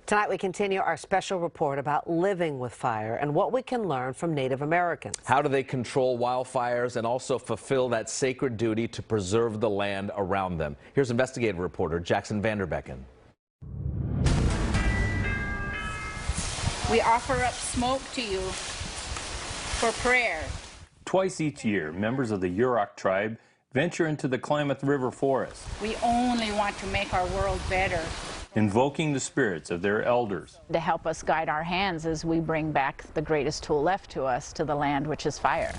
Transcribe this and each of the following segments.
Tonight we continue our special report about living with fire and what we can learn from Native Americans. How do they control wildfires and also fulfill that sacred duty to preserve the land around them? Here's investigative reporter Jaxon Derbeken. We offer up smoke to you for prayer. Twice each year, members of the Yurok tribe venture into the Klamath River forest. We only want to make our world better, invoking the spirits of their elders to help us guide our hands as we bring back the greatest tool left to us, to the land, which is fire.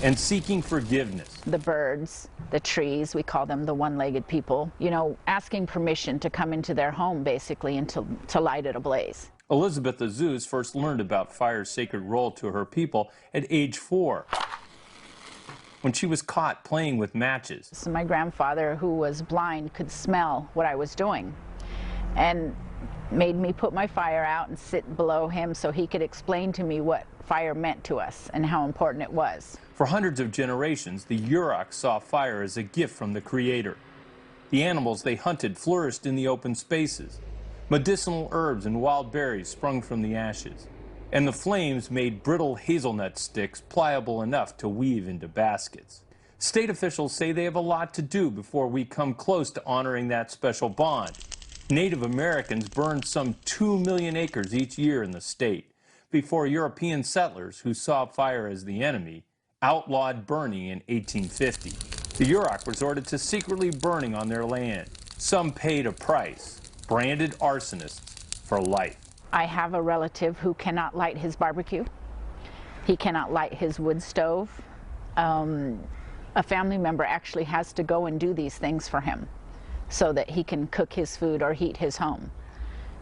And seeking forgiveness. The birds, the trees, we call them the one-legged people, asking permission to come into their home, basically, and to light it ablaze. Elizabeth Azzuz first learned about fire's sacred role to her people at age 4, when she was caught playing with matches. So my grandfather, who was blind, could smell what I was doing and made me put my fire out and sit below him so he could explain to me what fire meant to us and how important it was. For hundreds of generations, the Yurok saw fire as a gift from the Creator. The animals they hunted flourished in the open spaces. Medicinal herbs and wild berries sprung from the ashes. And the flames made brittle hazelnut sticks pliable enough to weave into baskets. State officials say they have a lot to do before we come close to honoring that special bond. Native Americans burned some 2 million acres each year in the state before European settlers, who saw fire as the enemy, outlawed burning in 1850. The Yurok resorted to secretly burning on their land. Some paid a price, branded arsonists for life. I have a relative who cannot light his barbecue. He cannot light his wood stove. A family member actually has to go and do these things for him so that he can cook his food or heat his home,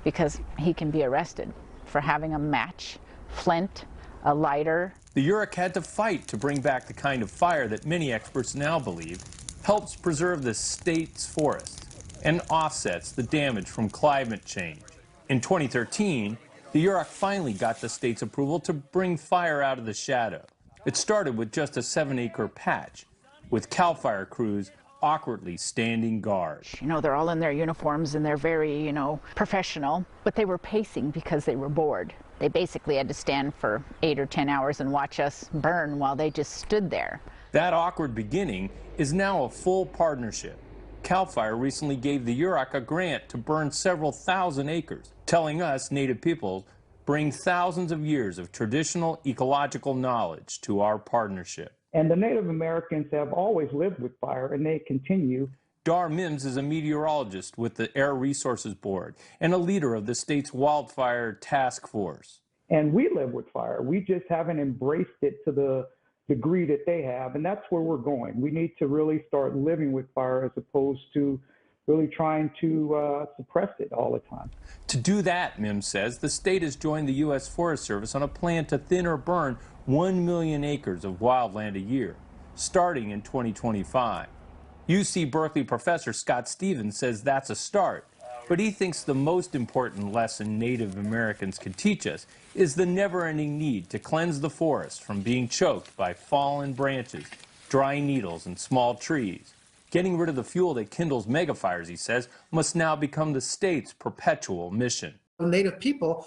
because he can be arrested for having a match, flint, a lighter. The Yurok had to fight to bring back the kind of fire that many experts now believe helps preserve the state's forests and offsets the damage from climate change. In 2013, the Yurok finally got the state's approval to bring fire out of the shadow. It started with just a 7-acre patch, with CAL FIRE crews awkwardly standing guard. They're all in their uniforms and they're very, professional, but they were pacing because they were bored. They basically had to stand for 8 or 10 hours and watch us burn while they just stood there. That awkward beginning is now a full partnership. CAL FIRE recently gave the Yurok a grant to burn several thousand acres, telling us Native peoples bring thousands of years of traditional ecological knowledge to our partnership. And the Native Americans have always lived with fire, and they continue. Dar Mims is a meteorologist with the Air Resources Board and a leader of the state's wildfire task force. And we live with fire. We just haven't embraced it to the degree that they have, and that's where we're going. We need to really start living with fire as opposed to really trying to suppress it all the time. To do that, Mims says, the state has joined the U.S. Forest Service on a plan to thin or burn 1 million acres of wildland a year, starting in 2025. UC Berkeley professor Scott Stevens says that's a start, but he thinks the most important lesson Native Americans can teach us is the never-ending need to cleanse the forest from being choked by fallen branches, dry needles, and small trees. Getting rid of the fuel that kindles megafires, he says, must now become the state's perpetual mission. Native people,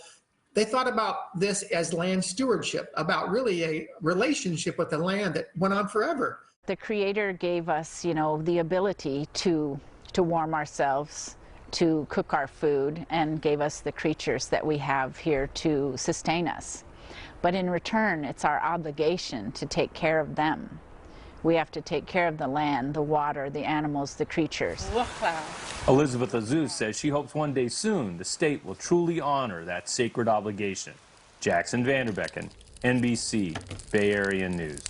they thought about this as land stewardship, about really a relationship with the land that went on forever. The Creator gave us, the ability to warm ourselves, to cook our food, and gave us the creatures that we have here to sustain us. But in return, it's our obligation to take care of them. We have to take care of the land, the water, the animals, the creatures. Elizabeth Azzuz says she hopes one day soon the state will truly honor that sacred obligation. Jaxon Derbeken, NBC, Bay Area News.